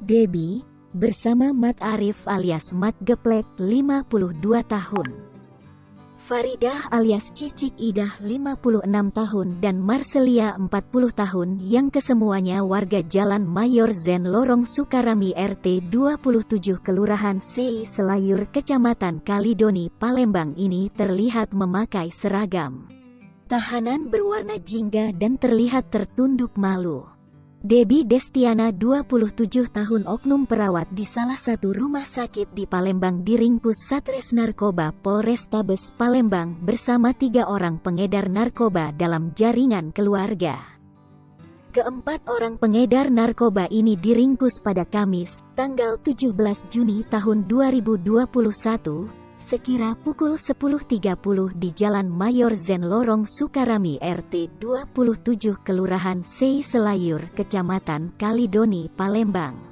Debbie, bersama Mat Arif alias Mat Geplek 52 tahun. Faridah alias Cicik Idah 56 tahun dan Marcelia 40 tahun yang kesemuanya warga Jalan Mayor Zen Lorong Sukarami RT 27 Kelurahan Sei Selayur Kecamatan Kalidoni Palembang ini terlihat memakai seragam tahanan berwarna jingga dan terlihat tertunduk malu. Debbie Destiana 27 tahun oknum perawat di salah satu rumah sakit di Palembang diringkus Satres Narkoba Polrestabes Palembang bersama 3 orang pengedar narkoba dalam jaringan keluarga. Keempat orang pengedar narkoba ini diringkus pada Kamis, tanggal 17 Juni tahun 2021, sekira pukul 10.30 di Jalan Mayor Zen Lorong Sukarami RT 27 Kelurahan Sei Selayur Kecamatan Kalidoni Palembang.